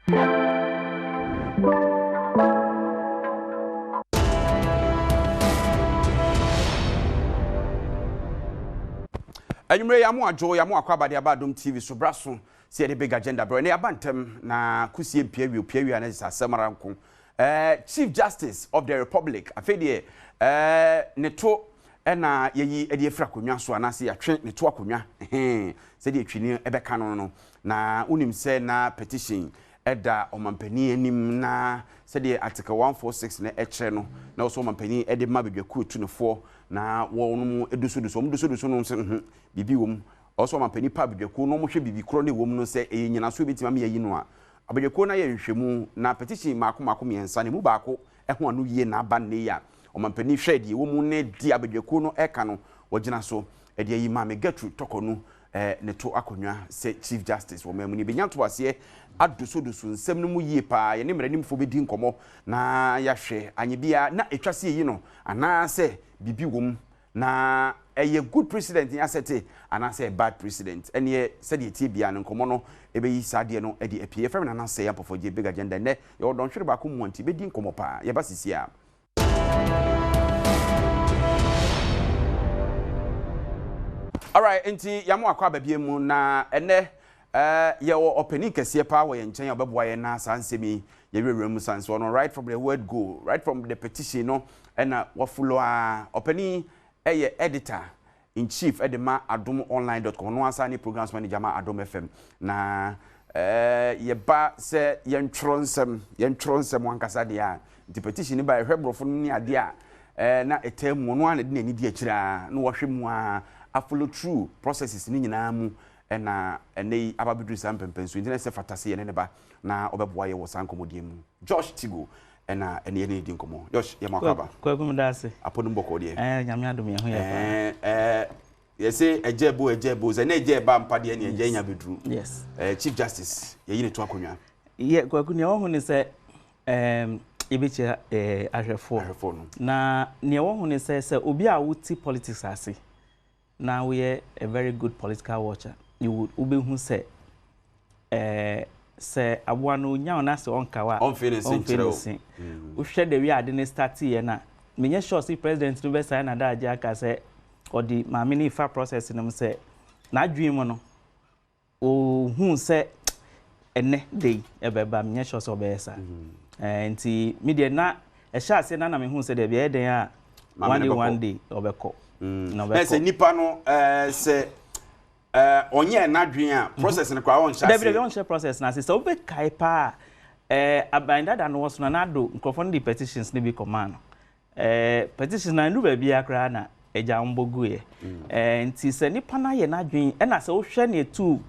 Anyway, I'm more joy, I'm more about the Adom TV, so brasso, see the big agenda, bro. And abantem na kusi period, and it's a samarankum. Chief Justice of the Republic, a fede, neto, and ye Eddie Fracunia, so anasi a train neto acunia, said the trinier ebecano, na unim se na petition, edda o mampeni enim na said the article 146 ne echeno, na also mampeni edde mabibe ku 24. Na wo edusu no se bibi wom also mampani pa bedwako no mo hwe bibi kro ne wom no se enyina so betima me yi no a abedwako na ye nhwemu na petition mako miensa ne mu baako ho anu yie na aba ne ya o mampani hwe die wom ne di abedwako no eka no wogina so e de yi ma me Gertrude Torkornoo ne to akonwa se Chief Justice wo mamu ni benyanto ase adusu nsem no mu yie pa ye ne mranim fo bedi nkomo na ya hwe anyebia na etwase yi no ana se bibi wom na a good president in asete and I say bad president and ye said ye tibia and nkomo ebe yi sade no e de apie from na say am for je big agenda ne you don hwere ba ko mu anti be di nkomo pa ye ba sisia. All right, enti yamo akwa babie mu na ene ye opening kese pa wo ye nchen obeboa ye na sansemi ye rewrem sanso no right from the word go right from the petition no and what follow opening editor in chief edema adomonline.com no answer any programs manager ma Adom FM na ye ba se yen tronsem wankasa dia the petition by hwebrofo ni ade a na etem no an de nani di akira na wo hwemu a follow through processes ni nyina mu na enei ababedu sampempenso internet se fatase ye ne ba na obeboa ye wo sankomodie mu Josh Tigo ena ene di nkomo Josh ye makaba kwa kumdase aponu mboko de nyame adom ye ho ye ye say ejebo ze na ejeba mpade ene eje nya bedru yes Chief Justice ye yine to akonwa ye kwa kunya wo hu ni se ebechi ahwefo no na ne wo hu ni se obi a wuti politics ase na we a very good political watcher you would ube hu se se aboa no nya ona se onkawa on finishing we share the way ade ne start here na menye sure see president no be sign na da aja aka se odi ma me ni fa process no se na adwen mu no o hu se ene dey ebeba menye sure se obesa enti media na e sha se na me hu se de be eden a one day obeko no be se nipa no se onye na dwen a process ne kwa won sha se dey won share process na se so be kai pa abanda da no so na do microphone the petitions ne be command petitions na ndu ba bia kra na eja mbogu ye nti se nipa na ye na dwen e na se wo hwe ne tu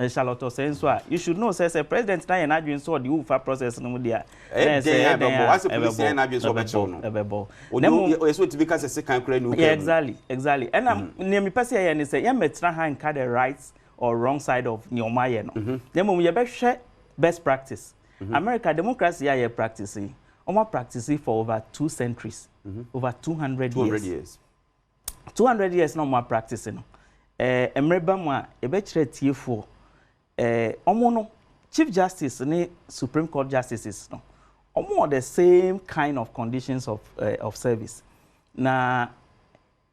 Charlotte senso a you should know say president na ye na dwen so the ufa process no dia say as a police na dwen so be cho no ebebo o so tibi ka se kan kra no exactly and ne me pese ye ne say ye metra han ka the right or wrong side of nyoma ye no dem mo ye be hwe best practice America democracy ye practicing omo practicing for over 2 centuries over 200 years 200 years no more practicing no emreba mu a e be kire tiefo omo no Chief Justice ni Supreme Court justices no omo the same kind of conditions of service na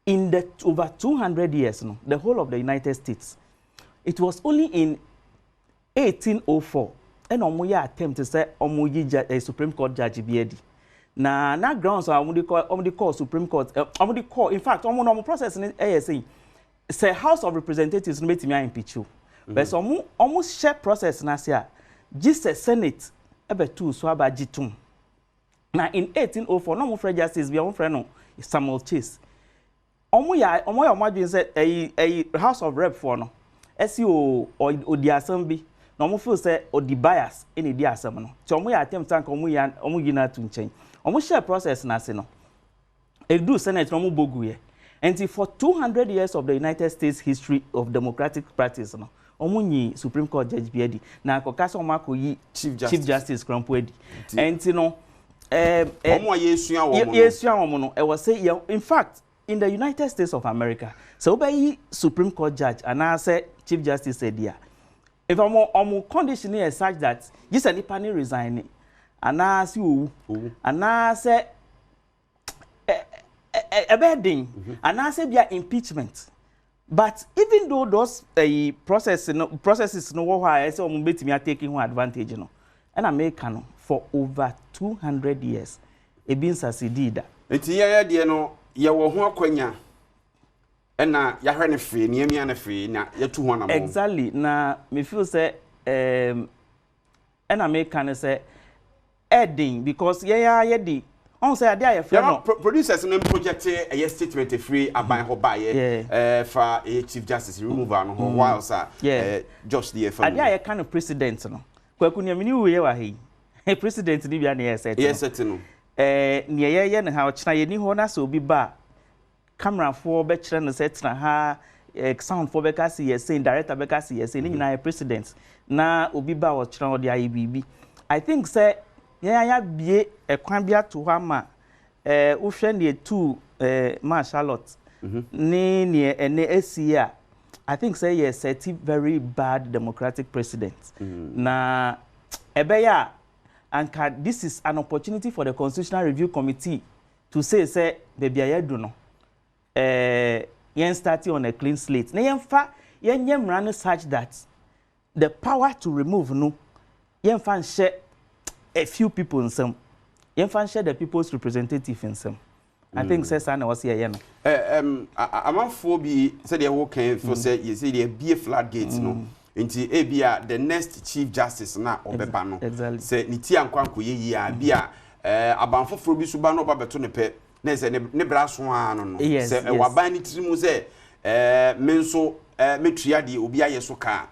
in the over 200 years no the whole of the United States it was only in 1804 and omo ya attempt to say omo yi Supreme Court judge biedi na grounds omo dey call Supreme Court omo dey call in fact omo process ni say House of Representatives no betimi impeach you but omo share process na say Jesus Senate ebetu so abagitum na in 1804 no mo free justice bi omo free no Samuel Chase omo ya omadwen say House of Rep for no esi odi asem bi na omo feel say odi bias any di asem no ti omo ya attempt tank omo yi na to nchen omo share process na say no edu Senate no mo bogu ye and for 200 years of the United States history of democratic practice no omunyi Supreme Court judge biedi na akokasa omakoyi Chief Justice Krampoedi and no omo yesua womo no e was say in fact in the United States of America so obey Supreme Court judge and I say Chief Justice said dia if I'm conditioning is such that this any panel resign and I see you and I say a bedding and I say be impeachment. But even though those processes no why I say I'm taking one advantage, you know, and American for over 200 years, it been succeeded. It's yeah, no, you were one quenya. And now you are free, near me and free. Now you're 200. Exactly. Now me feel say, and American say, adding because yeah. On say there producers and project a statement free about her buy for a chief justice removal no while sir just the for there kind of precedent no kwaku ne mini we wa he president ni bia na yes set no ne ye na ha ochina ye ni ho na so obi ba camera for be kire no set na ha sound for be ka see yes director be ka see yes ni na president na obi ba wo kire wo de ayi bibi I think say ya bie ekwan bia to ho ama wo hwe ne tu ma Charlotte ni ene asia I think say yes set very bad democratic president na ebeya anka this is an opportunity for the Constitutional Review Committee to say baby ayedu no yen starting on a clean slate na yen fa yen nyemra such that the power to remove no yen fa share a few people in some. You can share the people's representative in some. I think says Anna was here. Among Phoebe said they walk in for say you see there be a floodgates no. Into Abia the next Chief Justice na Obepano. Exactly. Say Niti and Kwanku ye bia about for Phoebe Subano Babeto ne pe ne say ne braswan no. Say wabani trimu say menso metriadi obia yeso ka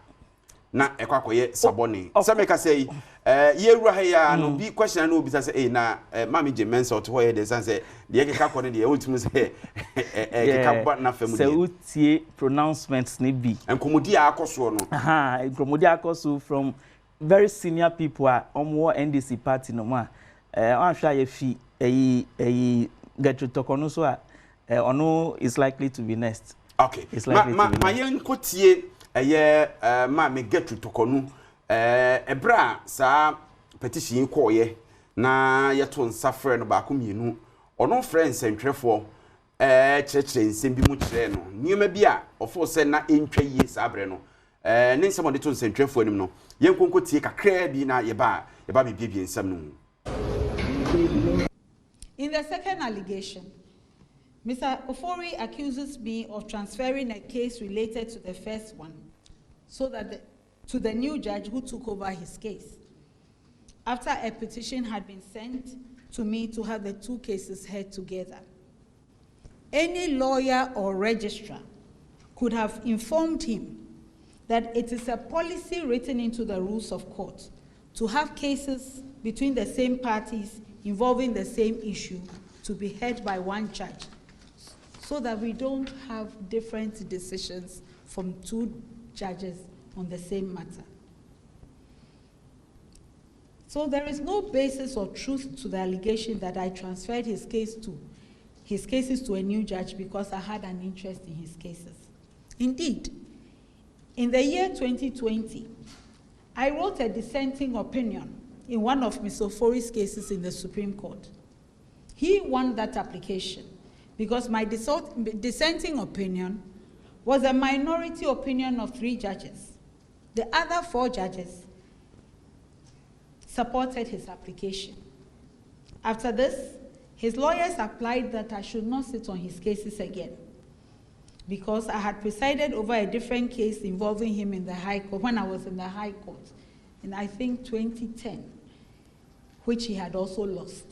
na ekwakoye saboni. Some make say yeru ha ya no bi question na obi say na mama je mensa to hoye de say de ekeka kone de ultimu say ekeka bot na family say utie pronouncements ni bi enkomodi akoso no enkomodi akoso from very senior people omo NDC party no ma anhwa ye fi Gertrude Torkornoo so ono is likely to be next. Okay, ma yen kotie ma me Gertrude Torkornoo ebra sa petition koye na yeto nsafre no ba ko mienu ono friends entwefo church nsem bi mu kire no niema bi a ofo se na entwa yie sa abre no ne nsem de to nsentwefo anim no yenkonko tie kakra bi na yeba bibie nsem no. In the second allegation, Mr. Ofori accuses me of transferring a case related to the first one so that to the new judge who took over his case, after a petition had been sent to me to have the two cases heard together. Any lawyer or registrar could have informed him that it is a policy written into the rules of court to have cases between the same parties involving the same issue to be heard by one judge, so that we don't have different decisions from two judges on the same matter. So there is no basis or truth to the allegation that I transferred his cases to a new judge because I had an interest in his cases. Indeed, in the year 2020, I wrote a dissenting opinion in one of Mr. Ofori's cases in the Supreme Court. He won that application because my dissenting opinion was a minority opinion of 3 judges. The other 4 judges supported his application. After this, his lawyers applied that I should not sit on his cases again because I had presided over a different case involving him in the High Court when I was in the High Court in, I think, 2010, which he had also lost.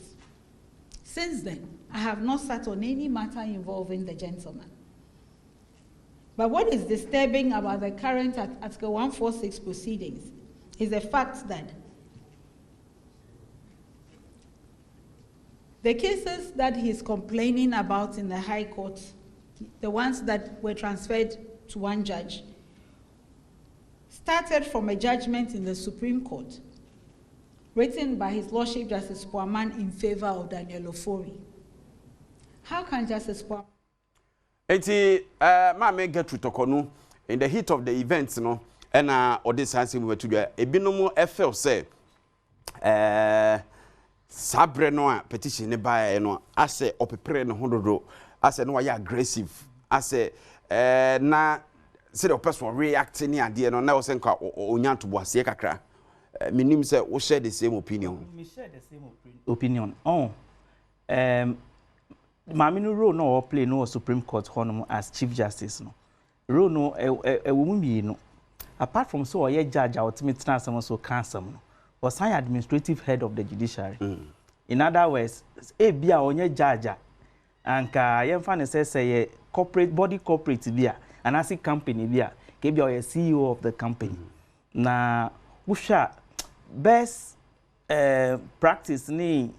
Since then, I have not sat on any matter involving the gentleman. But what is disturbing about the current Article 146 proceedings is the fact that the cases that he's complaining about in the High Court, the ones that were transferred to one judge, started from a judgment in the Supreme Court written by His Lordship Justice Poaman in favor of Daniel Ofori. How can Justice Poaman... Eti, ma me Gertrude Torkornoo, in the heat of the events, no, ena odi sanse mu betudwa ebinom efel say sabre no a petition ne bae no ase opepre ne hododo ase no wa aggressive ase na say the person reacting ni ade no na wo se nka onya to boase kakra minim say we share the same opinion. We share the same opinion. Mami no role no play no Supreme Court honum as Chief Justice no. Role no woman no. Apart from so ye judge ultimate transfer so cancel no. Was I administrative head of the judiciary. In other words, bia onye judge anka yemfa ne say corporate body corporate bia and as a company bia ke bia o CEO of the company. Na usha best practice ni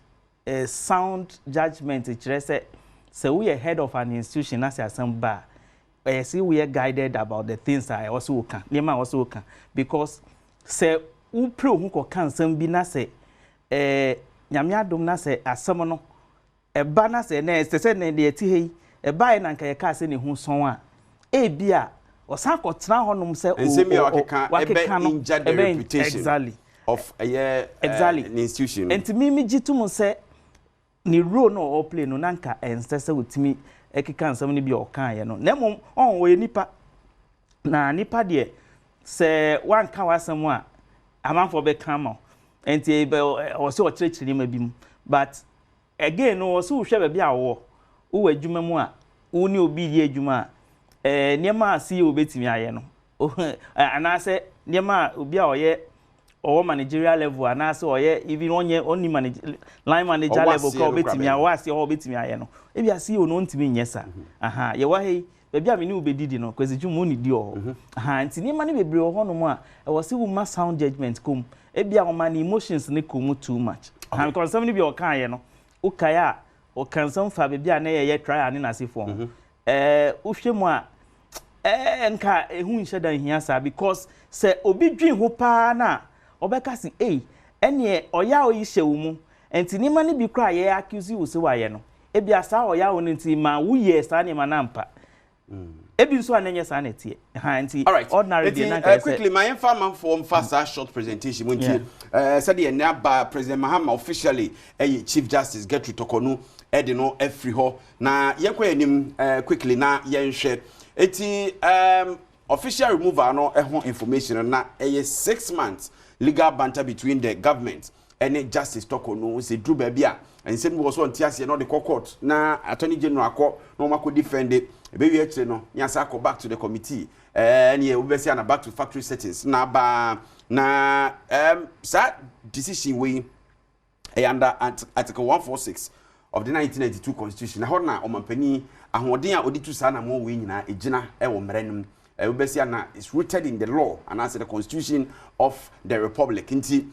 sound judgment say we are head of an institution as asamba see we are guided about the things I also can nema also can because say u pro hu ko kan sam bi na say nyame adom na say asem no ba na say na say na de ti hei ba na nka ye ka say ne hu son a bia osan ko tena honum say o injure the reputation exactly of a institution. And to me jitum say ni role no or play no nanka enstese wutimi ekika nsam ni bi o kan ye no nemo on we nipa na nipa de se wan ka wasam a amanfo be kan ma enti be o se o kirikiri ma bi mu but again no o se wo hwe be a wo adwuma mu a wo ni obi di adwuma niema asi obetimi aye no anase niema obi a oye or managerial level and also even only line manager level ko betimi awase o betimi aye no e bia see o no ntimi nyesa aha ye wa hei be bia me ni obedidi no kwesi dwumu ni di o aha nti ni ma ne bebre o hono mu a e wo se wo ma sound judgment kom e bia o ma ni emotions ne kom too much aha because some ni bia o kan aye no o kaya o kan some fa be bia na ye try ane na sefo o hwe mu a nka ehu nhyedan hia sa because se obi dwen ho pa na obeka si ene oya oyi hyewu mu enti ni ma ne bi kra ye accuse wo se waye no e bia sa oya wo nti ma wo ye sa ne ma na mpa e bi so anenye sa na tie ha enti ordinary dey na ka quickly my informer for fast short presentation when said the na President Mahama officially Chief Justice Gertrude Torkornoo e no every ho na yenkwa anim quickly na yenhwe eti official removal no information na 6 months legal banter between the government and Justice Torkornoo say Drew Babia and same was on TSC no the court na Attorney General ko no mako defend it be we actually no nyasa ko back to the committee and ye we say na back to factory settings na ba na that decision we under article 146 of the 1992 constitution na hona omampani ahoden a odi tu sa na mo we nyina egina e wo mranum is rooted in the law and as the constitution of the republic nti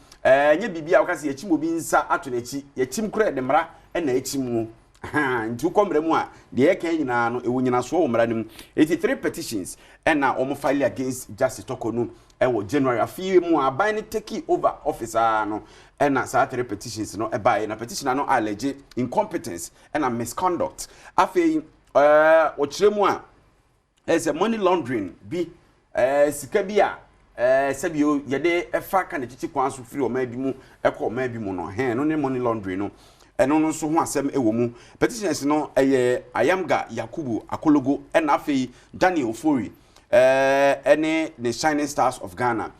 nye bibia wakase yechim obi nsa ato nachi yechim kura de mra na echimu nti ukomre mu a de eka nyina no ewo nyina so wo mra nim 83 petitions na omo file against Justice Torkornoo ewo January afi mu aban ne take over officer no na sa 3 petitions no eba na petition no allege incompetence na misconduct afi o kiremu a as a money laundering bi sika bi a sabio yede efa ka ne chichi kwan so free o ma bi mu ekọ ma bi mu no no ne money laundering no eno no so ho asem ewo mu petitions no Ayamga Yakubu Akologo and afei Daniel Ofori ene the Shining Stars of Ghana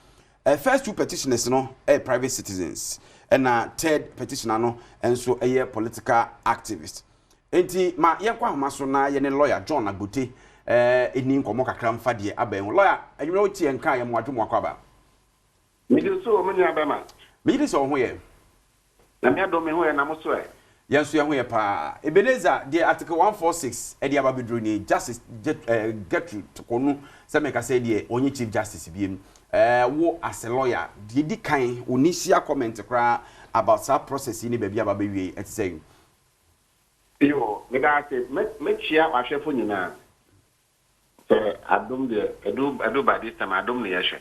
first 2 petitioners no private citizens and third petitioner no enso political activist enti ma yekwa homa so na ye ne lawyer John Agbote eni nkomo kakra mfa de aban lawyer adwuma wo tie nka ye mo adwuma akwaba me di so o menya abama me di so ho ye na me adom me ho ye na mo so e yenso ye ho ye pa Ebenezer the article 146 e de ababedro ni Justice Gertrude Torkornoo se me ka say de onye Chief Justice biem wo as a lawyer di kan onisia comment kra about that process ni ba bia babewie et say yo me ga say me chia ahwefo nyina Adom de Edo by this time Adom ne yeshe.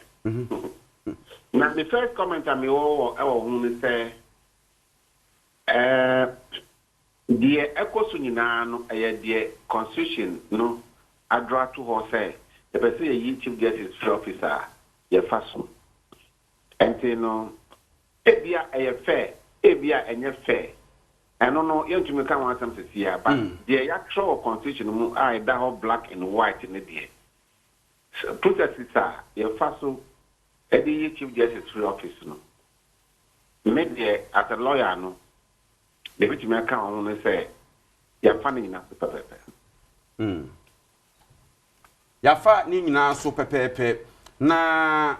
Now the first comment I me o say the ekosu nyina no the constitution no adra to ho say the person a Chief Justice officer ye faso enti no ebia eye fair ebia enye fair eno no yentumi ka wan asem sesia but the actual constitution mu I da ho black and white in the processes are ye faso edi chief justice free office no me de as a lawyer no the bit me ka on no say ya fa ni na pepepe ya fa ni nyina so pepepe na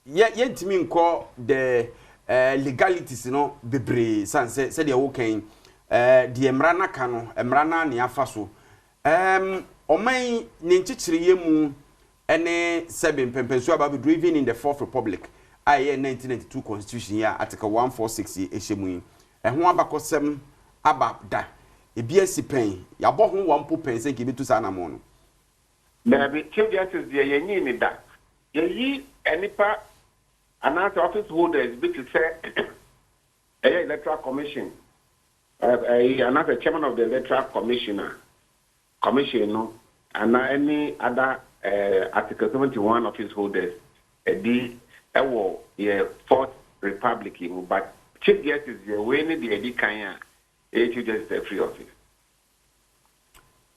yentimi nko the legalities no bebre sanse se de wo kan de emrana ka no emrana ne afa so oman ne nchichire yemu ene seven pempensu about driven in the Fourth Republic aye 1992 constitution ya article 146 ehemu yi ho abakosem abada ebiasi pen ya bo ho wampo pen se ke betu sa na mo no Maybe Chief Justice the yenyi ni da. Yeyi enipa announce office holders bit to say electoral commission. Another chairman of the electoral commission no and any other article 71 office holders the Fourth Republic but Chief Justice the way ni the edi kan Chief Justice free office.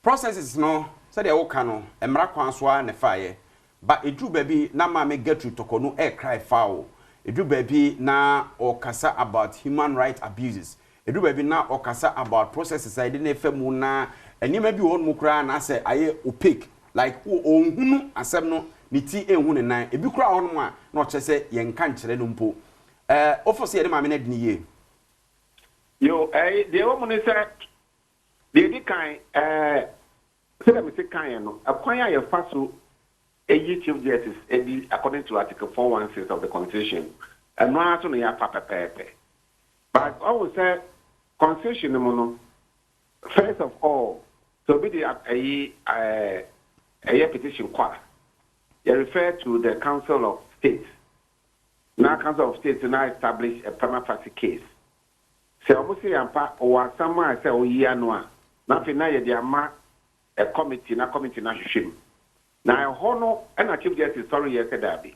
Processes no said the oka no emra kwanso na faye but edru baby na ma me Gertrude Torkornoo cry foul edru baby na okasa about human right abuses edru baby na okasa about processes I didn't femu na enima bi won mu kra na say aye opaque like onhunu asem no ni ti enhu ne nan ebi kra won mu a na oche say yenka nkire no mpo office ye ma me na dini ye yo the woman say the kind so let me say kind no akwan ya faso Chief Justice according to Article 416 of the Constitution and no aso no ya papepepe but I would say Constitution no first of all so be the a petition qua you refer to the Council of State. Now Council of State now establish a prima facie case so obviously ampa or someone say o year no na fi na ye de ama a committee na hwehwem na hono and Chief Justice sorry yesterday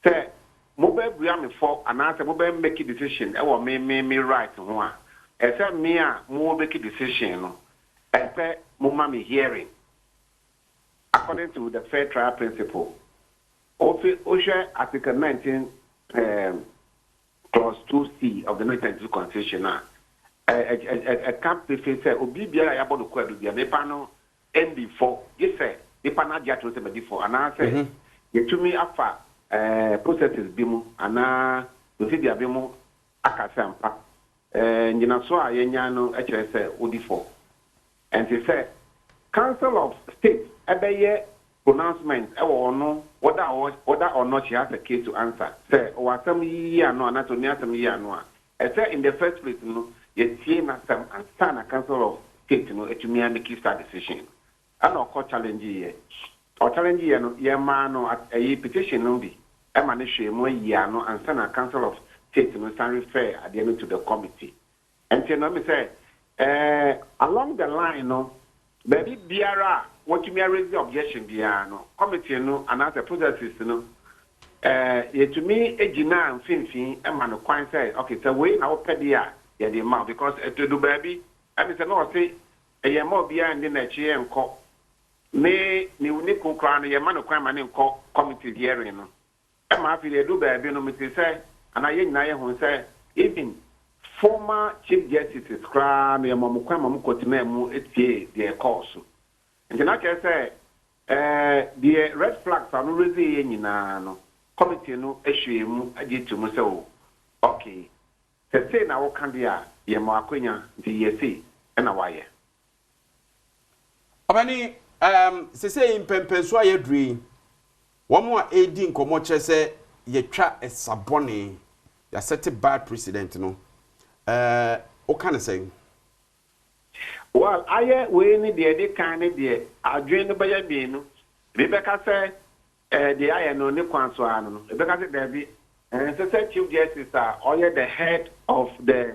say mobile bua me for anase mobile make decision e wo me right ho a e say me a mo make decision no e say mo ma me hearing according to the fair trial principle of Article 19 clause 2C of the 1992 Constitution a camp face say obi bia ya bodo kwadu bia me pa no ND4 yes say the pana dia to say before and I say you to me afa processes bimu ana we see dia bimu akasa mpa nyina so a yenya no e kire say odi4 and they say Council of State ebeye pronouncement e wo no whether or not she has a case to answer say o asam yi ano anato ni asam yi ano a say in the first place no ye tie na sam and stand a Council of State no etumi make that decision. I know challenge here. Or challenge here no ye man no a petition no be. E man hwe mo year no and send a Council of State no stand refer at the end to the committee. And you know me say along the line no baby biara what you may raise the objection biara no committee no and as a processes no ye to me ejina mfimfin e man no kwan say okay so we na opedia ye the amount because to do baby I say no say e mo bia ndi na chi enko me ni ko kra no ye man no kwan ma ne enko committee hearing no e ma fi do baby no me say and aye nyina ye ho say even former Chief Justices kra no ye mo kwan ma mo kotima mu etie the course and na ke say the red flags are no raise ye nyina no committee no ehwe mu agitu mu say okay say na wo kan dia ye mo akonya di ye say na waye Obani say impempenso ayedri wo mo a edi nkomo che se ye twa esabone ya set bad precedent no o kan say well aye we ni de kan ni de adwen no baya bi no Rebecca say the aye no ni kwanso anu no Rebecca say there be say Chief Justice are the head of the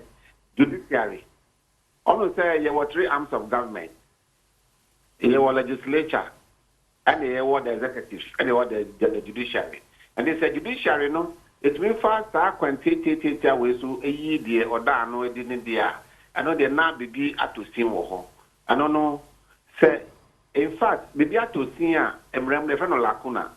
Judiciary. Ono say you were three arms of government. You were legislature, and you were the executive, and you were the Judiciary. and they said judiciary no it mean fast quantity way so eyi die oda no edi ne dia ano de na bibi atosin wo ho ano no say in fact bibi atosin a emrem de fe no lacuna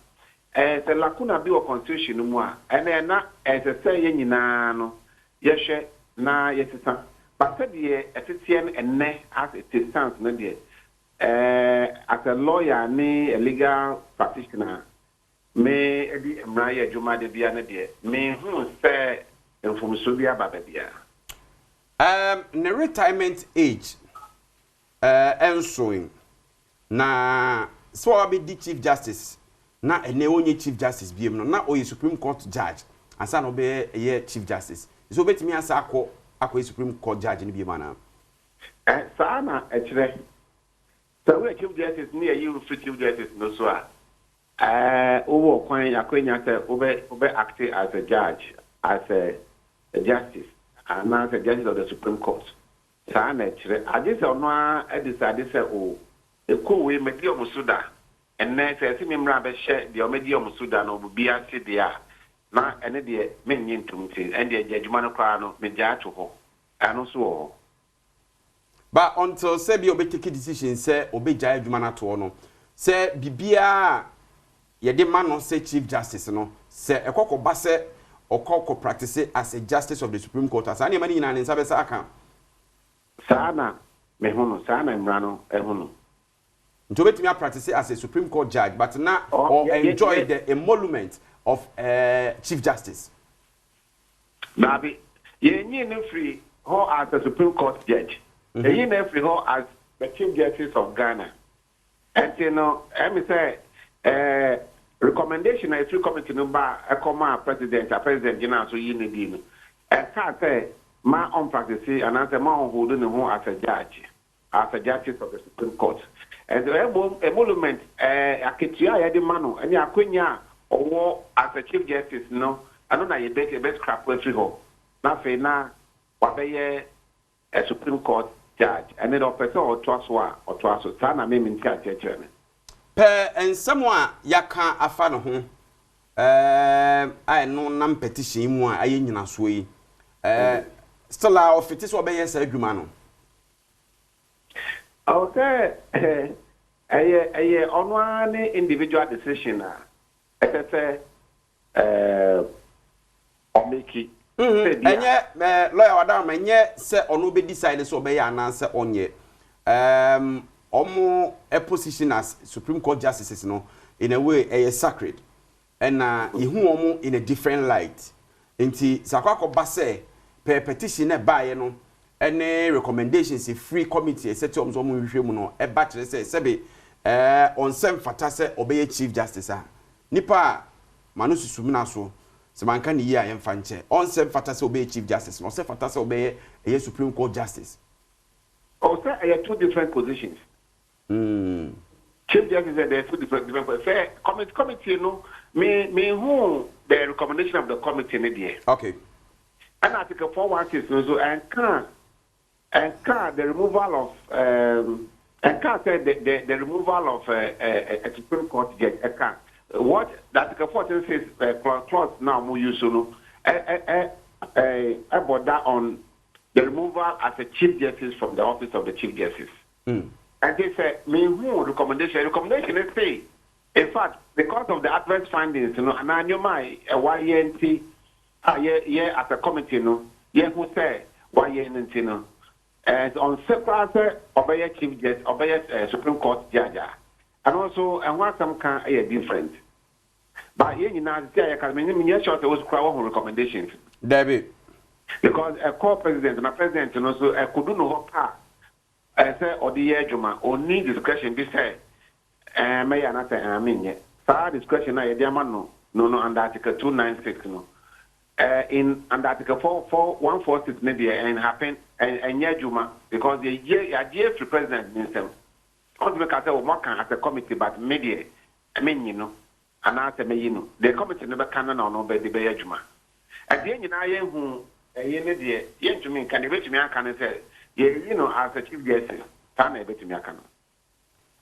the lacuna bi o constitution mu a ene na say ye nyina no ye hwe na ye teta but de etetien enne as it stands no de as a lawyer ni a legal practitioner me edi emra ye adwuma de bia ne de me hu say information bia ba bia the retirement age ensuing na so abi di chief justice na ene onye chief justice biem no na oye supreme court judge asa no be ye chief justice so betimi asa akọ supreme court judge ni biem ana sa na ekire so we chief justice ni you chief justice no so owo kwan yakwenya say obe act as a judge as a justice and as a judge of the Supreme Court. Sa na ekire ade se ono a decide say o eko we medi omusuda enne se si memra be hye de omedi omusuda no obi ase dia na ene de menye ntumti ende adwuma no kwa no meja ato ho ano so ho but until say be obi take decision say obi ja adwuma na to no say bibia ye de ma no say chief justice no say ekokoba say okoko practice as a justice of the Supreme Court as any mani nyina nsa be sa aka sana me hunu sana imrano ehunu nto betimi practice as a Supreme Court judge but now enjoy the emolument of chief justice nabi ye nyi no free ho as a Supreme Court judge ye no free ho as the chief justice of Ghana and you know me say recommendation a free committee no ba a president gina so yi ne di no ka say ma on practice and answer ma on hold no as a judge as a justice of the Supreme Court and the emolument aketua ya de ma no any akwenya owo as a chief justice no ano na ye best crap we free ho na fe na wa be ye a Supreme Court judge and it officer or twaso sana me minti acheche ne and someone yaka afa no ho I no nam petition mu a aye nyina so yi still our office so be yes adwuma no okay aye ono any individual decision say o make enye lawyer wadam enye se ono be decide so be ya na se onye omo a position as Supreme Court justices no in a way sacred and ihu omo in a different light enti sakwako ba say per petition e bae no any recommendations a free committee set omo hwehwe mu no e ba kire say sebe on sem fata say obey chief justice nipa manu susumi na so se manka ni yi a yemfa nche on sem fata say obey chief justice no se fata say obey Supreme Court justice say two different positions. Chief Justice said there are two different fair committee no me who the recommendation of the committee in there. Okay. And Article 416 so and can the removal of and can say the removal of a Supreme Court judge can what Article 14 says clause now more use no about that on the removal as a chief justice from the office of the chief justice. And they say, me who recommendation is say, in fact, because of the adverse findings, you know, and I know my YNT, as a committee, you know, who say YNT, you know, and on separate obey chief justice, obey Supreme Court judge, and also and what some can different. But you know, because many short was crowd recommendations. David. Because a co-president and a president, you know, so I could do no part. I say, or the year, Juma, or need discretion, this say, may I not say, I mean, yet. Far discretion, I dear man, no, under Article 296, no. In under Article 146, maybe, and happen, and year, Juma, because the year for president minister, also make us work as a committee, but maybe, I mean, you know, and I say, you know, the committee never can no, by the Bay Juma. At the end, I am who, yen to me, can you reach me? I can say, you know, as a chief justice, can I bet me?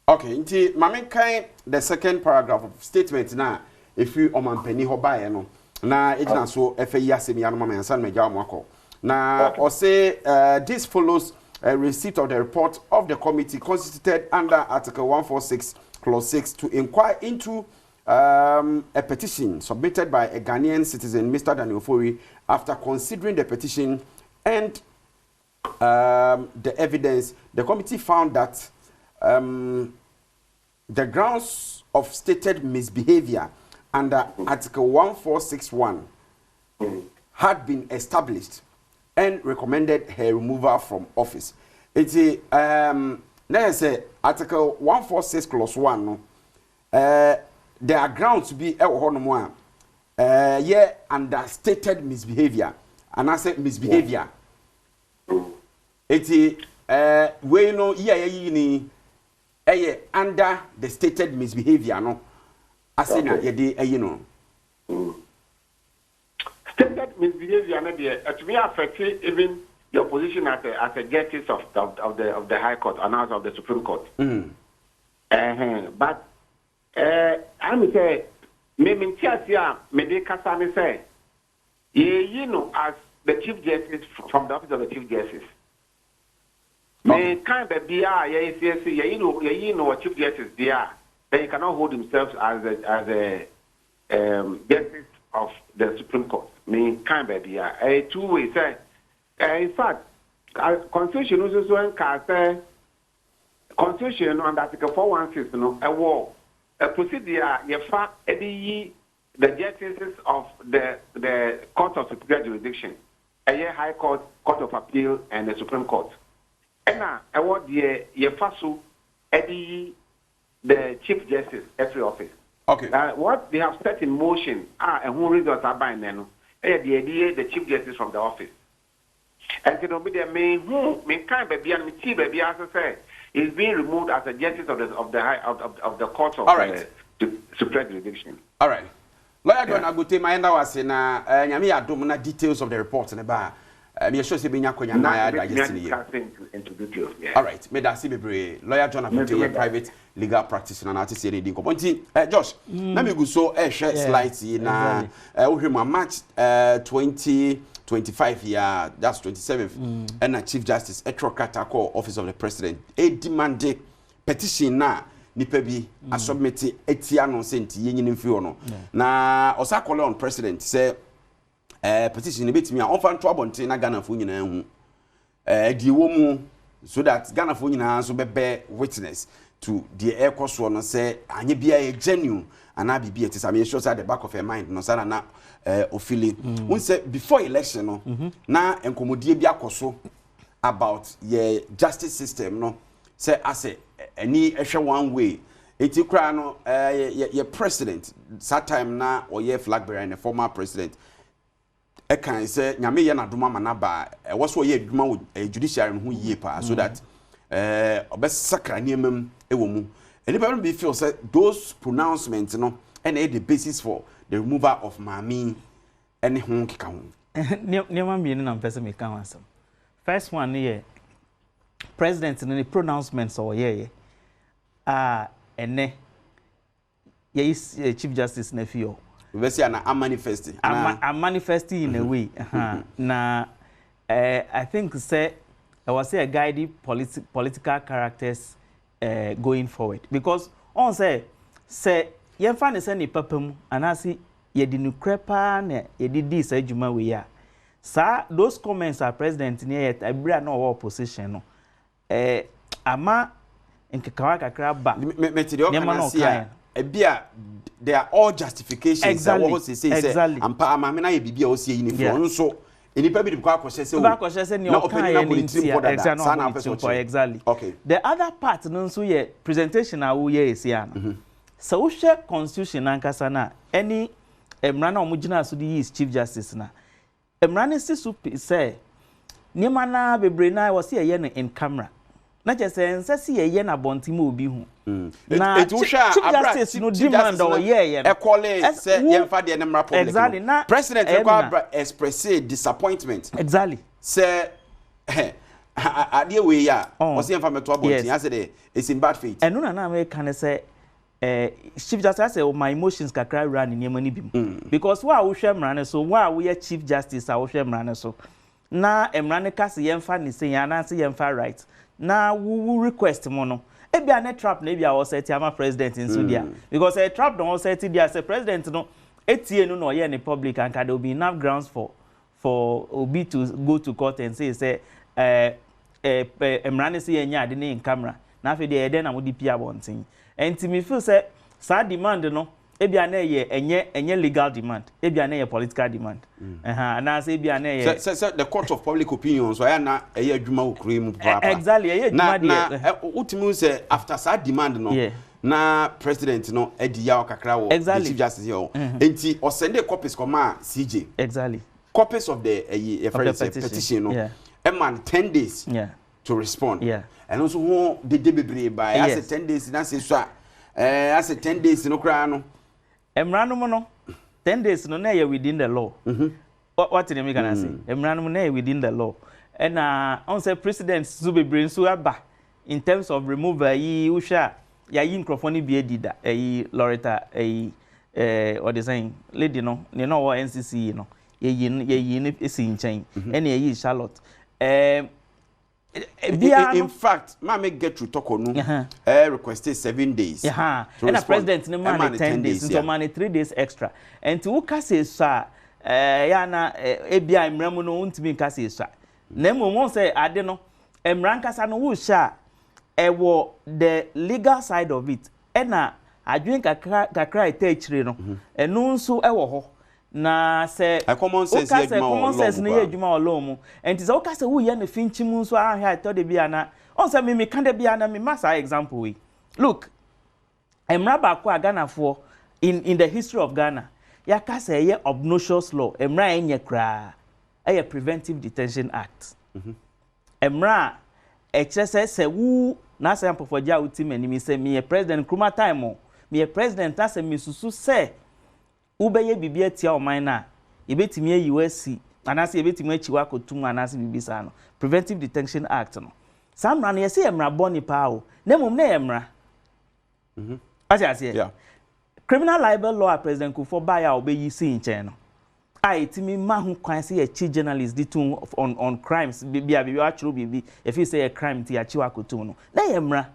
Okay, indeed, Mammy kind the second paragraph of statement now. if you omampani ho bae no na ejina so efe yi asemi ya no mama yansa na meja amwako na or say this follows a receipt of the report of the committee constituted under Article 146 Clause 6 to inquire into a petition submitted by a Ghanaian citizen, Mr. Daniel Ofori, after considering the petition and the evidence. The committee found that the grounds of stated misbehavior under Article 1461 had been established and recommended her removal from office. It's let's say Article 146 Clause 1 no, there are grounds to be under stated misbehavior, and I said misbehavior. It's we know under the stated misbehavior no. I say na you know. Stated misbehavior to me affect even your position as a justice of the High Court and also of the Supreme Court. But I'm say me tia me de kasa me say you know as the Chief Justice from the office of the Chief Justice. Me kind of be you know what Chief Justice there, then he cannot hold himself as a justice of the Supreme Court. Me kind of be two ways say. In fact, Constitution also say Constitution on Article 416 no a war a procedure yefa the justices of the Court of Superior Jurisdiction, a High Court, Court of Appeal, and the Supreme Court. And now a word yefa so the Chief Justice every office. Okay. What they have set in motion and who results are by then the Chief Justice from the office. And you know, the main kind baby and me baby as I say is being removed as a justice of the court of the Superior Jurisdiction. All right. Lawyer John Agute my enda was na nyame adom na details of the report ne ba me sure say be nya konya na digest into details. All right. Me da see bebre Lawyer John Agute a private legal practitioner na say dey ko ponti Josh na me go so share slides na ohwema March 2025 year, that's 27th, and a Chief Justice Etro Office of the President, a demanded petition na nipebi a submit etiano sent yin infiono. Na osakole on President say petition a bit me offer trouble na Ghana for nyina di womu so that Ghana for nyina so be witness to the air course one say anye bia a genuine and I be it is I mean sure at the back of her mind no sana na ofili we say before election no na enkomodie bi akoso about your justice system no say as any ehwe one way eti kra no your president that time na or your flag bearer and the former president e kan say nyame ye na doma manaba e wo so ye adwuma wo judiciary ho yie pa so that obesakra niemam e wo mu anybody be feel say those pronouncements no and the basis for the removal of Mami and hon kika ho. Niema mi na mpese me kan wasam. First one here president in the pronouncements or ene ye Chief Justice Nefio. We say na manifesting. I'm manifesting in a way. Na I think say I was say a guiding political characters going forward because on say ye fa ne say ni papam anasi ye di nukrepa na ye di this adwuma we ya sa those comments are president near yet abira na opposition no ama nkekawa kakra ba me ti de okana ebia they are all justifications exactly. What say ampa ama me na ye bibia o sie ni fo nso enipa bi de kwa kwose se exactly. Okay. The other part no so ye presentation a wo ye esia no so wo hwe constitution ankasa na any emra na omugina so di Chief Justice na emra ne si so say niema na bebre na wo se ye no in camera na je say nsa si ye na bontim obi hu na Chief Justice no demand o ye e call say ye mfa de nemra public exactly na president e kwa express disappointment exactly say ade we ya o se mfa meto abontin as say it's in bad faith enu na na me kan say Chief Justice say my emotions kakra run in yemani bim because wa wo hwe mrane so wa wo ye Chief Justice a wo hwe mrane so na emrane kase yemfa ni say ana say yemfa right na wo request mo no e bia na trap na bia wo set ama president in Sudia because a trap don set dia say president no etie no ye in public and there will be enough grounds for obi to go to court and say emrane say enya ade ne in camera na afi de eden na mo di pia bontin enti me feel say sa demand no ebia na ye enye legal demand ebia na ye political demand na say ebia na ye say the court of public opinion so na eye adwuma okure mu papa exactly eye adwuma na ultimately say after sa demand no na president no edi ya okakra wo exactly. Chief Justice yo enti o send the copies come CJ exactly copies of the petition no man 10 days to respond and also who the bebre by as 10 days na say so as 10 days no kra no emranu no 10 days no na ye within the law what did me gonna say emranu na ye within the law and on say president so bebre so aba in terms of removal yi usha ya yi microphone bi edida Loretta what they saying lady no ne no NCC no ye yi ne esi nchen and ye yi Charlotte in fact, Mama Gertrude Torkornoo requested 7 days. And the president no man 10 days, so man 3 days extra. And to kase sa yana ebia emramu no untimi kase sa. Na mo say ade no emran kasa no wo sha wo the legal side of it. E na adwen kakra etechire no. Eno nso e wo ho. Na say common sense ne yedwuma olomu enti say okase wo ye ne finchimu so ahia to de bia na on say me kan de bia na me masa example we look emra ba ko Ghana for in the history of Ghana ya kase ye obnoxious law emra enye kra e preventive detention act emra e kire say wu na say ampofoja uti mani say me president Nkrumah time me president na say me susu say ubeye bibia tia oman na ebetimi ayiwasi anase ebetimi achiwa kotum anase bibisa no preventive detention act no samra no yesi emra boni pa o na mum na emra ase criminal libel law president Kufuor baya obeyi si nchen no aitimi ma hu kwan se ye chi journalist di tun on crimes bibia achuru bibi if you say a crime ti achiwa kotum no na emra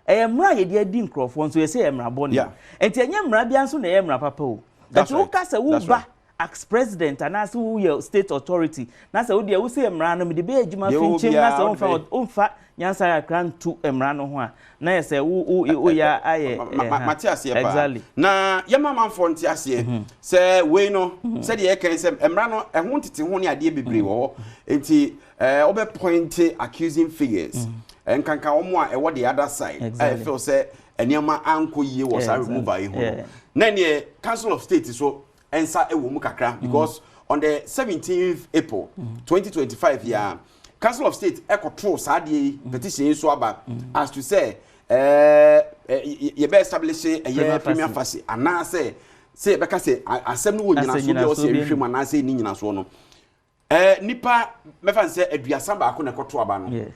emra ye de adi nkrofo nso yesi emra boni enti enye emra bia nso na emra papa o that you kase wo ba ex president and as who your state authority na say wo de wo say emra no me de be adwuma finchim na say onfa nyansa ya kran to emra no ho a na ye say wo ya aye Matias ye ba exactly na ye mama mfo ntiase say we no say de kan say emra no ehun tete ho ne ade bebre wo enti obe point accusing figures enkanka omo a ewo the other side I feel say eniama anko yie was a removal e ho na ne Council of State so ensa ewo mu kakra because on the 17th April 2025 ya Council of State control sadie petition so aba as to say ye be establish a premier face ana say be ka say asem no wo nyina so be o say hwehwem ana say ni nyina so no nipa mefa say aduasa ba ko na koto aba no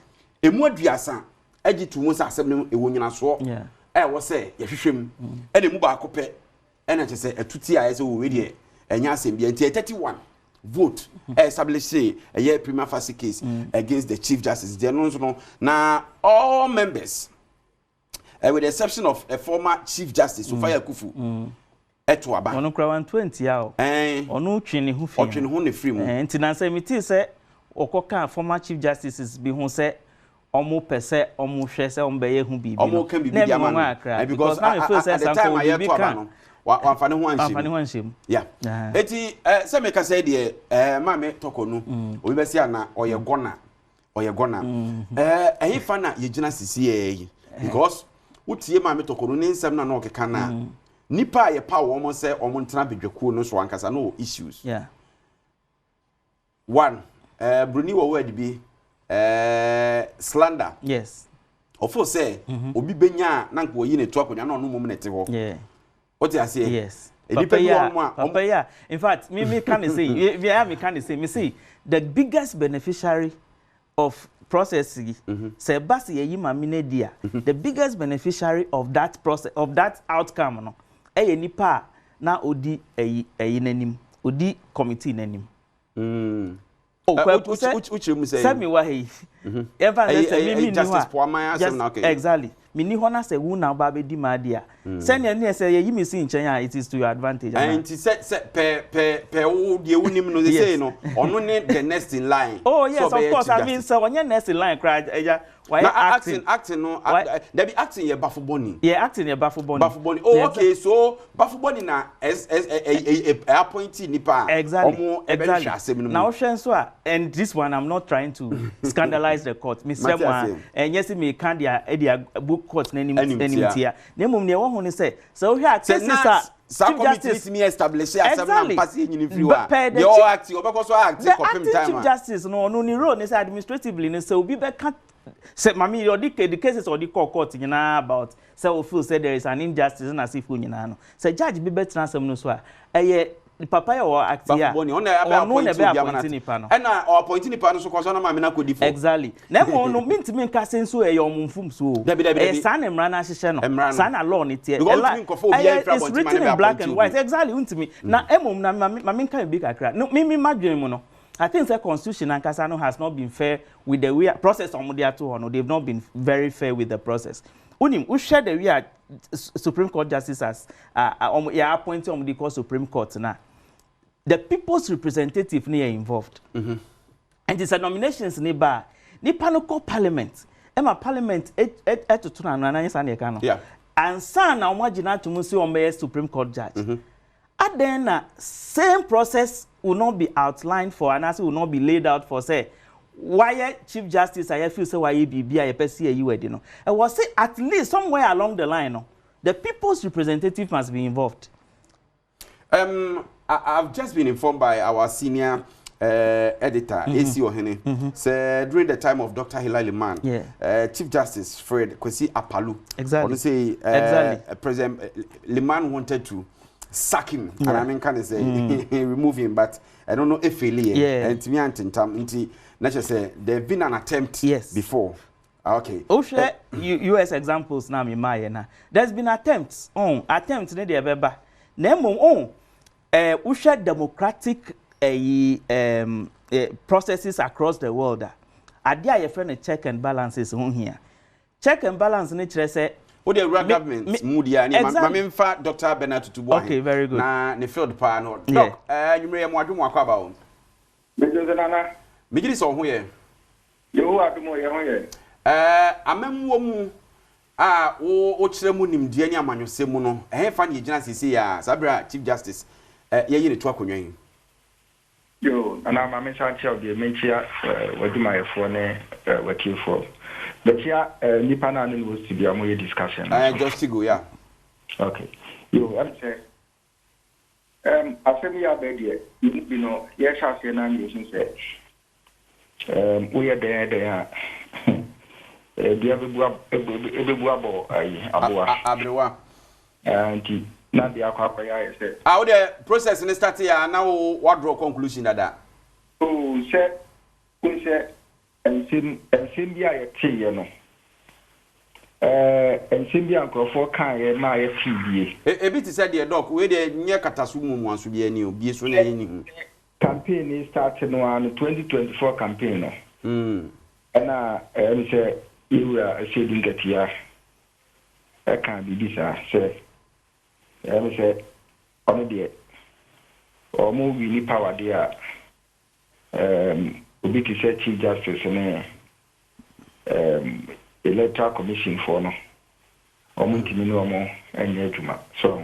emu aduasa agi tu mu say asem no e wo nyina so wo say ye hwehwem ene mu ba ko pe ena che say atuti a say wo we de enya asem bia nti 31 vote establish a prima facie case against the Chief Justice there no na all members with the exception of a former Chief Justice Sofia Kufu eto aba ono kra 120 ya ono twene hu fi otwene hu ne free mu nti na say meti say okoka former Chief Justices bi hu say omo pese omo hwe say omo be ye hu bibi omo kan bibi dia man because now feel say at the time I to aba no wafane ho anshim yeah eti say me ka say de Mama Torkornoo obi be sia na oye gona ehifa na ye gina sisi ye because utie Mama Torkornoo ne nsem na no keka na nipa ye pa wo mo say omo ntena bedwakuo no so ankasa no issues one bruni wo word bi slander yes ofo say obi benya na nko yi ne to akonya na no mum ne te ho what you say yes papa yeah in fact me can say me can say me see the biggest beneficiary of process say basi ye mamine dia the biggest beneficiary of that process of that outcome no e nipa na odi eyi nanim odi committee nanim which you say send me wa he ever say me justice poama asem na okay exactly me ni hona say wu na ba be di ma dia send you say ye me see nchen it is to your advantage and say pe wo de wunim no say no ono ne the next in line oh yes of course I mean so onye next in line cry why acting no there be acting ye bafo boni yeah acting ye bafo boni oh okay so bafo boni na appointee nipa omo exactly now hwen so and this one I'm not trying to scandalize the court me say one and yes me can dia book court na nim tia na mum ne wo ho ne say so we are some committee me establish asem na pass nyini free wa the all act obekọ so act copy time chief justice no ni role ne say administratively ne say obi be can say mami your the cases or the court nyina about say we feel say there is an injustice na say fu nyina no say judge be better asem no so the papa ya wa act ya on na appoint nipa no na appoint nipa no so ko so na mama na kodi fo exactly na mo no mintimi nka senso e omfum so sa na mra na hyehye no sa na law ne tie it's written in black and white exactly untimi na emom na mama nka be kakra no me madwen mu no I think the constitution and Kasano has not been fair with the way process on Mudia to they've not been very fair with the process. Unim, who share the way Supreme Court justice as appointed on the court Supreme Court now. The people's representative near involved. And it's a nominations nearby. Ni panoco parliament. Emma parliament to turn and yeah. And son now imagine to Musi on Supreme Court judge. And then same process will not be outlined for and as will not be laid out for say why Chief Justice I feel say why be I PCA you know. And was say at least somewhere along the line the people's representative must be involved. I've just been informed by our senior editor, AC Ohene, say during the time of Dr. Hilal Liman, Chief Justice Fred Kwesi Apalu, exactly. Say President Liman wanted to sack him, and I mean, kind of say remove him, but I don't know if he and to me and say there've been an attempt before. Okay. Oh, share US examples now, me there's been attempts near the Beba. Nemo usher democratic processes across the world. Adia your friend check and balances on here. Check and balance nature say o the rural government mudia ni mamemfa Dr. Bernard Tutubu. Okay, very good. Na ne field pa no. Doc, nyumre mo adwum akwa o. Mejonana. Migiri so ho ye. Yo adwum ye ho ye. Amemwo mu o kire mu nimdia ni amanyose mu no. Fa ne gina sisi ya Sabra Chief Justice. Ye yi ne to akonwan. Yo, ana mama chanchi of the menchia waduma yefo ne wakifo. But here, nipa na was to be a more discussion. Just to go, yeah. Okay. Yo, I'm saying, I said we are ready. You know, yes, I say now you say, we are there. The Abua. And not the aqua. Said, how the process in start here now? What draw conclusion that? Oh, said, we said. And Simbia a tea, you know. And Simbia for kind my FTB. A bit said the dog, where the near Catasumu wants to be a new be soon. Campaign is starting on the 2024 campaign. And I say, you are shading get here. I can't be this, say. I say, on the or movie power there. Obi to say Chief Justice Electoral Commission for no. Omunti mi no mo enye adwuma. So.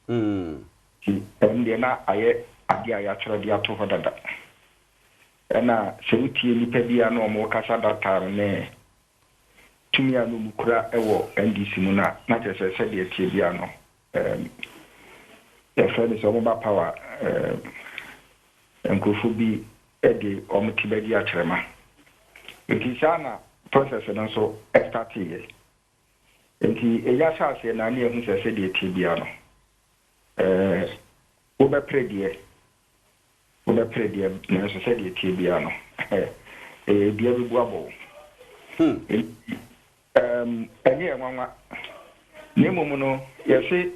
And then I actually dia to hodada. Na se utie nipa bia no mo kasa data ne tumi anu mukura ewo NDC mu na chese se de tie bia no. The friend is over power nkrofo bi edi omutibedi akyerema nkisana process no so start here enti eya chance na na ehun se de tibia no wo be predie na so se de tibia no dia bi buabo any one name no yesi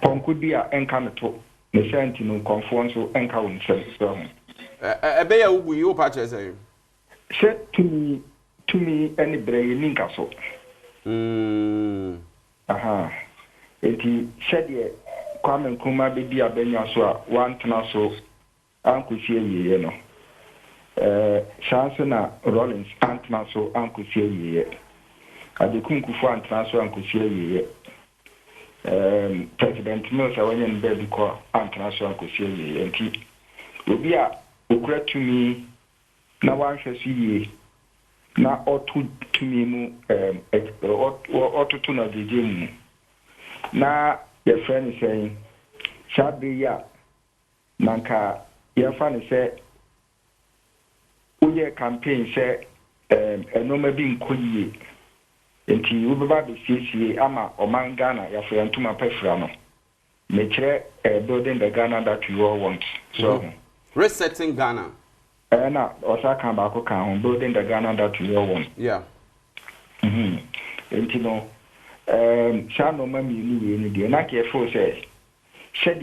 Ponkudia encanto the sentinel conforso encounter so a bear will you patches said to me any brain ninkaso aha eti said Kwame Nkrumah be dia benya so a one tena so ankusie yeye no chance na Rollins antena so ankusie yeye adekunkufu antena so ankusie yeye President Mills awenye baby ko antena so ankusie yeye enti obi a okura tumi na wanhwe so yeye na otu tumi mu otutu na jeje mu na your friend is saying, Shabiya Nanka, your friend is saying, Uye campaign say, a no being kuyi, and you will be CCA, Ama, or Mangana, your friend to my Pefrano. Nature building the Ghana that you all want. So, resetting Ghana. Osaka Bako Town, building the Ghana that you all want. Yeah. And you know. Shano mami ni die na careful say said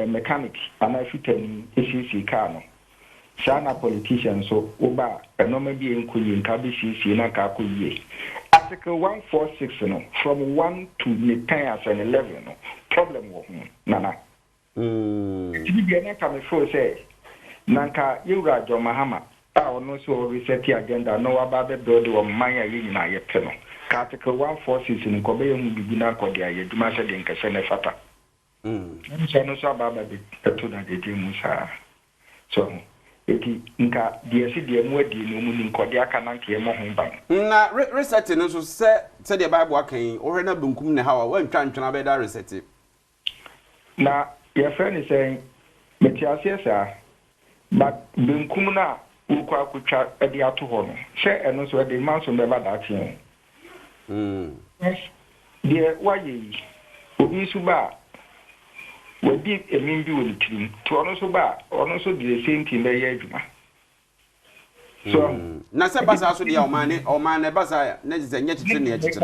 mechanic and I fit any CC car no shana politician so oba no ma bi enkoyi nka bi CC na ka koyi article 146 no from 1 to 10 as an 11 no problem wo nana tibi bi na ka me for say nanka yura jo Mahama a ono so reset agenda no aba be build wo man ya yi na ye pe no Article 146 in Kobe Mubina Kodia, Dumasha in Kasane Fata. No Sababa to the Musa. So, it inca, dear city, and where the Mumin Kodia Kanaki and Mohumba. Now, resetting also said the Bible working or in a bunkum, how when trying to have that reset. Now, your friend is saying, Metias, but Bunkumuna, Ukwa Kucha at the Atuhono. Share and also the mouse on the Badatin. Yes, dear, why ye? Obisuba will be a mean beauty to also bar, or also the same thing by Yajuma. So, Nasabas also the Omani or man a bazaar, next and yet it's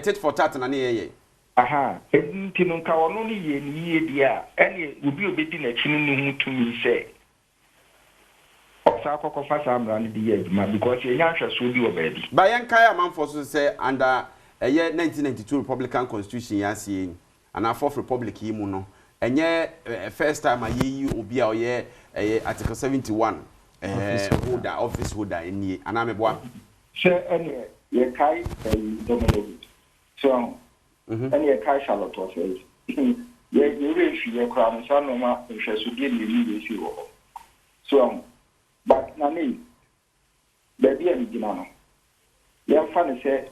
tit for Tatan and ye. Aha, and Tinonka only ye, dear, and will be a bit in a chin to me say. Sako fasa brand the Yajuma because your youngsters will be obeyed. By Yankaya Manfosu say under a year 1992 Republican Constitution yasi and our fourth Republic Imuno. And yeah, first time I ye will be our year Article 71 office holder in ye and I'm a boy. Sir, any ye kai Domino. So, any a kai Charlotte was says. You wish your crown, son, no more, and shall give you. So, but Nani, baby, and Dinano. Young funny said,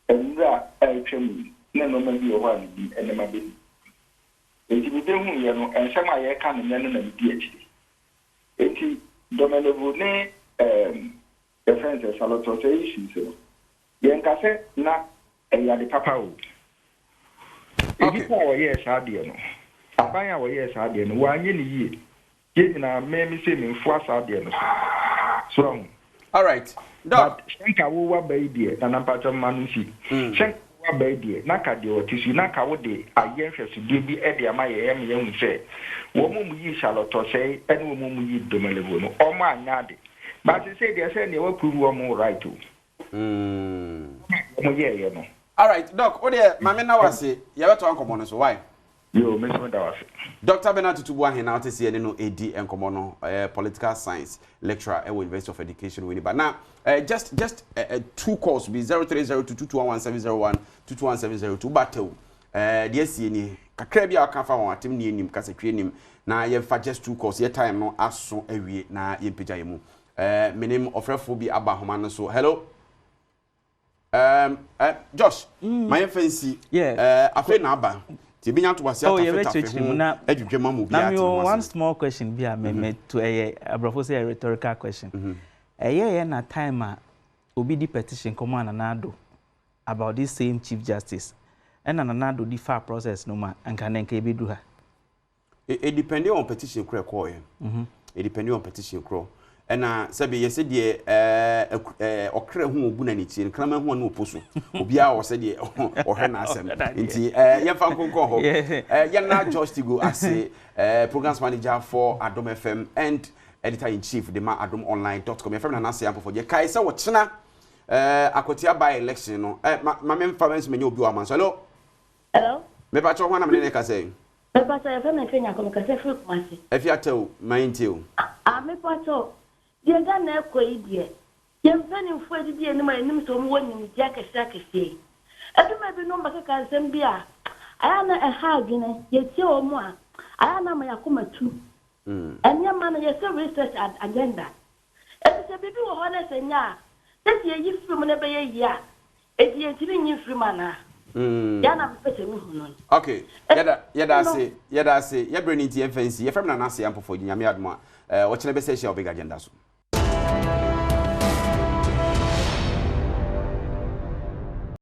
and that I tremble, no maybe a one, and my baby. It is the moon, you know, and some I can and PhD. It is Domino Vune, a friend of Charlotte association. So, Yanka said, not a yard papa. If you our years are dear, I buy our years are dear, 1 year. Na me say me for asade so all right doc shanka wo wa baby na nampacho manusi shanka wa baby na ka de otisu na ka wo de ayenhwe so de bi e de amaye em ye hu se wo mu yi Charlotte say ene wo mu yi Domelevo no o ma anya de but say de say ne wa kuru wo mu right o mo ye no all right doc o de mame na wase ye beto ankomo no so why yo me so da wase Dr. Bernard Tutubu here now to see no AD and Komono political science lecturer at University of Education Winnipeg. Now just two calls be 0302221701 22170 battle the SCN kakra bia aka fa won atem ne enim kasa twa enim na ye fa just two calls ye time no aso awie na ye pagya yemu menim ofrefo bi aba homa no so hello Josh my fancy afa na aba one small question be me to a say a rhetorical question. Na time obi di petition come on anado about this same Chief Justice. And anado di far process no ma and can be do her. It depending on petition call depending on petition crow ena sabe yesi de okra hu obu na ni tie krama hu na oposo obia wo se de ohwe na asem nti ye fa konkon ho ye na George Tigo ase programs manager for Adom FM and editor in chief de ma adomonline.com ye fam na ase ampo for je kai se wo chena akotia by election no ma me mfa mens menye obi wa man so hello me pa cho ho na me ne ka say me pa say fe me fenya ko ka say free kumasi efi atew maintiu me pa cho ye ga na ekoidie ye mfani mfu edie ni ma enim so mo wonim dia kese akese eduma bi no mbaka ka nsem bia aya na ha adwene ye tie o mu a aya na ma yakomatu enya ma na ye se research agenda se bibi wo ho na senya se ye yi film na be ye ya ye tiri nyi film ana ya na pese mi hu no okay yada say ye brand nti fancy ye fam na na se ampo for nyame adoma wo chene be session of big agenda so